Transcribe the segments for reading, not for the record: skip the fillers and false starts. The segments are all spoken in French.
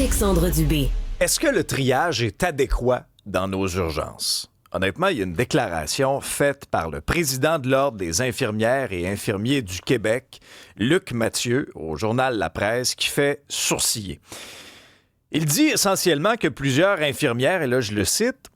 Alexandre Dubé. Est-ce que le triage est adéquat dans nos urgences? Honnêtement, il y a une déclaration faite par le président de l'Ordre des infirmières et infirmiers du Québec, Luc Mathieu, au journal La Presse, qui fait sourciller. Il dit essentiellement que plusieurs infirmières, et là je le cite,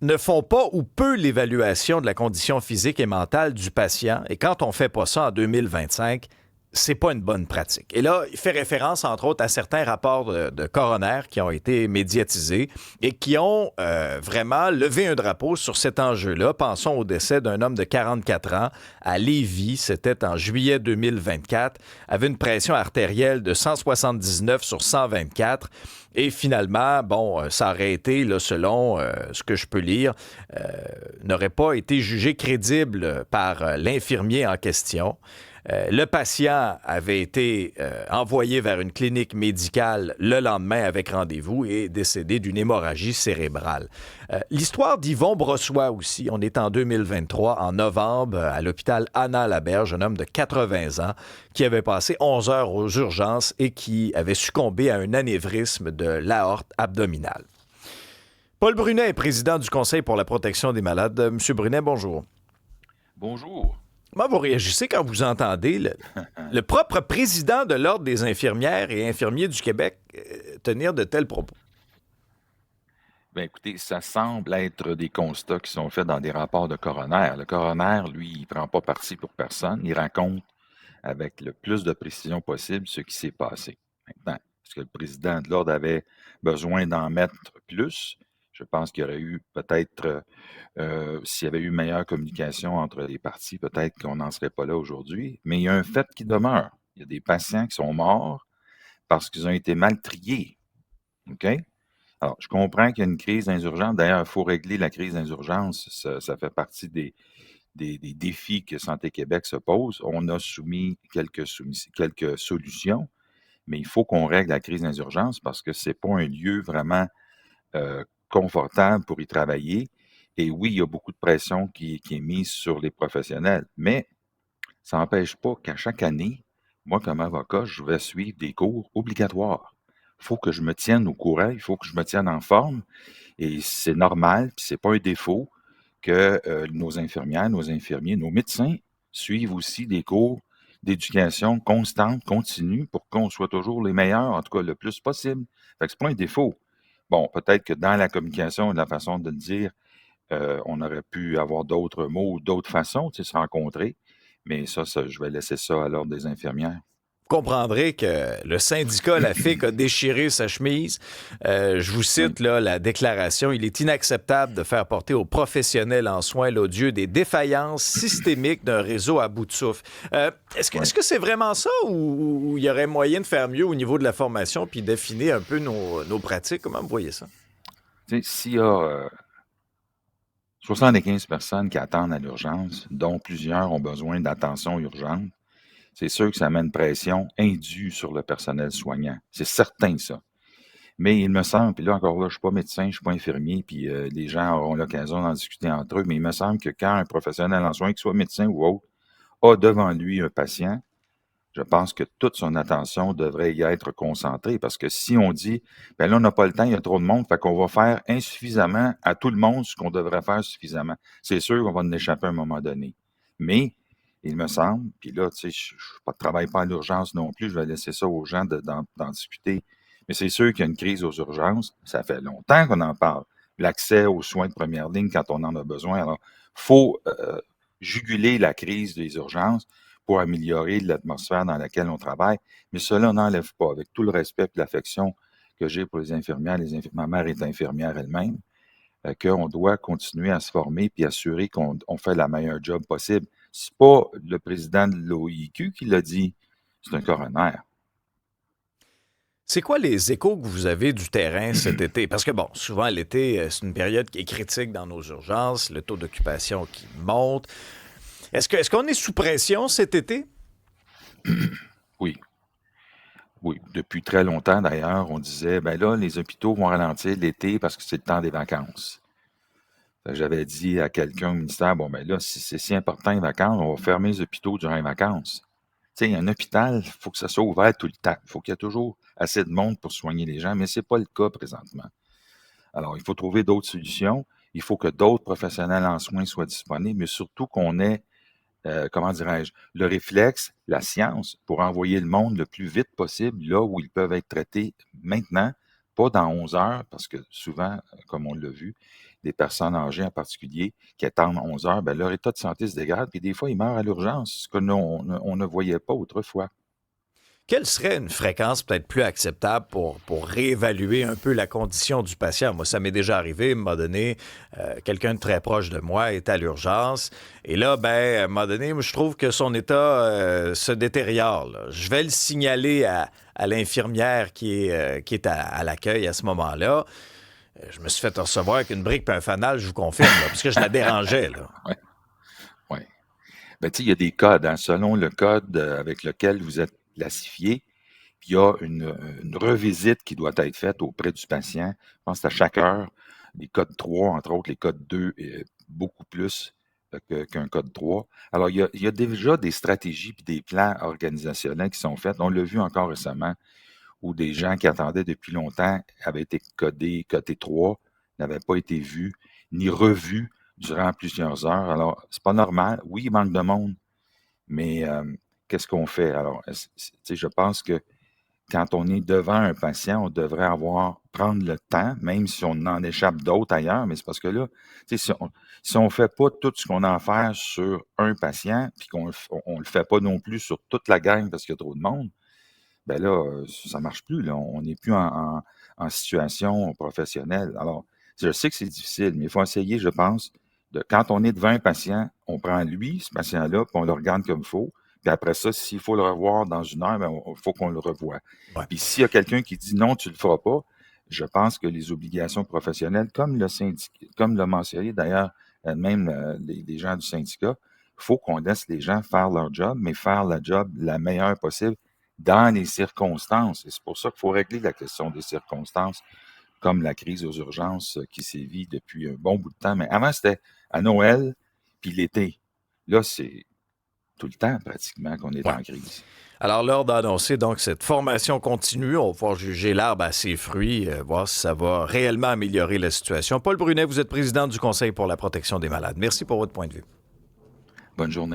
ne font pas ou peu l'évaluation de la condition physique et mentale du patient. Et quand on ne fait pas ça en 2025, c'est pas une bonne pratique. Et là, il fait référence, entre autres, à certains rapports de coroner qui ont été médiatisés et qui ont vraiment levé un drapeau sur cet enjeu-là. Pensons au décès d'un homme de 44 ans à Lévis. C'était en juillet 2024. Avait une pression artérielle de 179 sur 124. Et finalement, ça aurait été, là, selon ce que je peux lire, n'aurait pas été jugé crédible par l'infirmier en question. Le patient avait été envoyé vers une clinique médicale le lendemain avec rendez-vous et décédé d'une hémorragie cérébrale. L'histoire d'Yvon Brossoit aussi, on est en 2023, en novembre, à l'hôpital Anna-Laberge, un homme de 80 ans qui avait passé 11 heures aux urgences et qui avait succombé à un anévrisme de l'aorte abdominale. Paul Brunet est président du Conseil pour la protection des malades. Monsieur Brunet, bonjour. Bonjour. Comment vous réagissez quand vous entendez le propre président de l'Ordre des infirmières et infirmiers du Québec tenir de tels propos? Bien, écoutez, ça semble être des constats qui sont faits dans des rapports de coroner. Le coroner, lui, il ne prend pas parti pour personne. Il raconte avec le plus de précision possible ce qui s'est passé. Maintenant, est-ce que le président de l'Ordre avait besoin d'en mettre plus? Je pense qu'il y aurait eu peut-être, s'il y avait eu une meilleure communication entre les parties, peut-être qu'on n'en serait pas là aujourd'hui. Mais il y a un fait qui demeure. Il y a des patients qui sont morts parce qu'ils ont été mal triés. OK? Alors, je comprends qu'il y a une crise d'insurgence. D'ailleurs, il faut régler la crise d'insurgence. Ça fait partie des défis que Santé Québec se pose. On a soumis quelques solutions, mais il faut qu'on règle la crise d'insurgence parce que ce n'est pas un lieu vraiment confortable pour y travailler. Et oui, il y a beaucoup de pression qui est mise sur les professionnels, mais ça n'empêche pas qu'à chaque année, moi, comme avocat, je vais suivre des cours obligatoires. Il faut que je me tienne au courant, il faut que je me tienne en forme, et c'est normal, puis c'est pas un défaut que nos infirmières, nos infirmiers, nos médecins suivent aussi des cours d'éducation constante, continue, pour qu'on soit toujours les meilleurs, en tout cas le plus possible. Fait que c'est pas un défaut. Bon, peut-être que dans la communication et la façon de le dire, on aurait pu avoir d'autres mots ou d'autres façons, tu sais, se rencontrer. Mais ça, je vais laisser ça à l'ordre des infirmières. Vous comprendrez que le syndicat La FIC a déchiré sa chemise. Je vous cite là, la déclaration. Il est inacceptable de faire porter aux professionnels en soins l'odieux des défaillances systémiques d'un réseau à bout de souffle. Est-ce que c'est vraiment ça ou il y aurait moyen de faire mieux au niveau de la formation puis d'affiner un peu nos pratiques? Comment vous voyez ça? Tu sais, s'il y a 75 personnes qui attendent à l'urgence, dont plusieurs ont besoin d'attention urgente, c'est sûr que ça met une pression indue sur le personnel soignant. C'est certain, ça. Mais il me semble, puis là encore là, je ne suis pas médecin, je ne suis pas infirmier, puis les gens auront l'occasion d'en discuter entre eux, mais il me semble que quand un professionnel en soins, qu'il soit médecin ou autre, a devant lui un patient, je pense que toute son attention devrait y être concentrée. Parce que si on dit, ben là, on n'a pas le temps, il y a trop de monde, fait qu'on va faire insuffisamment à tout le monde ce qu'on devrait faire suffisamment. C'est sûr qu'on va en échapper à un moment donné. Mais, il me semble, puis là, tu sais, je ne travaille pas à l'urgence non plus, je vais laisser ça aux gens d'en discuter. Mais c'est sûr qu'il y a une crise aux urgences. Ça fait longtemps qu'on en parle. L'accès aux soins de première ligne quand on en a besoin. Alors, il faut juguler la crise des urgences pour améliorer l'atmosphère dans laquelle on travaille. Mais cela n'enlève pas, avec tout le respect et l'affection que j'ai pour les infirmières, ma mère est infirmière elle-même, qu'on doit continuer à se former puis assurer qu'on fait la meilleure job possible. C'est pas le président de l'OIQ qui l'a dit, c'est un coroner. C'est quoi les échos que vous avez du terrain cet été? Parce que, souvent, l'été, c'est une période qui est critique dans nos urgences, le taux d'occupation qui monte. Est-ce qu'on est sous pression cet été? Oui. Oui. Depuis très longtemps, d'ailleurs, on disait, ben là, les hôpitaux vont ralentir l'été parce que c'est le temps des vacances. J'avais dit à quelqu'un au ministère, bon, ben là, si c'est si important les vacances, on va fermer les hôpitaux durant les vacances. Tu sais, un hôpital, il faut que ça soit ouvert tout le temps. Il faut qu'il y ait toujours assez de monde pour soigner les gens, mais ce n'est pas le cas présentement. Alors, il faut trouver d'autres solutions. Il faut que d'autres professionnels en soins soient disponibles, mais surtout qu'on ait, comment dirais-je, le réflexe, la science pour envoyer le monde le plus vite possible là où ils peuvent être traités maintenant, pas dans 11 heures, parce que souvent, comme on l'a vu, des personnes âgées en particulier qui attendent 11 heures, ben, leur état de santé se dégrade, puis des fois, ils meurent à l'urgence, ce que on ne voyait pas autrefois. Quelle serait une fréquence peut-être plus acceptable pour réévaluer un peu la condition du patient? Moi, ça m'est déjà arrivé, à un moment donné, quelqu'un de très proche de moi est à l'urgence. Et là, à un moment donné, moi, je trouve que son état se détériore, là. Je vais le signaler à l'infirmière qui est à l'accueil à ce moment-là. Je me suis fait recevoir avec une brique et un fanal, je vous confirme, là, parce que je la dérangeais, là. Ouais, ouais. Ben, tu sais, il y a des codes, hein. Selon le code avec lequel vous êtes classifié, puis il y a une revisite qui doit être faite auprès du patient. Je pense que c'est à chaque heure. Les codes 3, entre autres, les codes 2, beaucoup plus qu'un code 3. Alors, il y a déjà des stratégies puis des plans organisationnels qui sont faits. On l'a vu encore récemment, où des gens qui attendaient depuis longtemps avaient été cotés 3, n'avaient pas été vus ni revus durant plusieurs heures. Alors, c'est pas normal. Oui, il manque de monde, mais qu'est-ce qu'on fait? Alors, tu sais, je pense que quand on est devant un patient, on devrait prendre le temps, même si on en échappe d'autres ailleurs, mais c'est parce que là, tu sais, si on fait pas tout ce qu'on a à faire sur un patient, puis qu'on le fait pas non plus sur toute la gang parce qu'il y a trop de monde, ben là, ça marche plus, là. On n'est plus en situation professionnelle. Alors, je sais que c'est difficile, mais il faut essayer, je pense, quand on est devant un patient, on prend lui, ce patient-là, puis on le regarde comme il faut. Puis après ça, s'il faut le revoir dans une heure, ben, il faut qu'on le revoie. Ouais. Puis s'il y a quelqu'un qui dit non, tu le feras pas, je pense que les obligations professionnelles, comme le syndicat, comme l'a mentionné d'ailleurs même les gens du syndicat, il faut qu'on laisse les gens faire leur job, mais faire la job la meilleure possible dans les circonstances. Et c'est pour ça qu'il faut régler la question des circonstances, comme la crise aux urgences qui sévit depuis un bon bout de temps. Mais avant, c'était à Noël, puis l'été. Là, c'est tout le temps pratiquement qu'on est Ouais. en crise. Alors, l'heure d'annoncer donc cette formation continue. On va pouvoir juger l'arbre à ses fruits, voir si ça va réellement améliorer la situation. Paul Brunet, vous êtes président du Conseil pour la protection des malades. Merci pour votre point de vue. Bonne journée.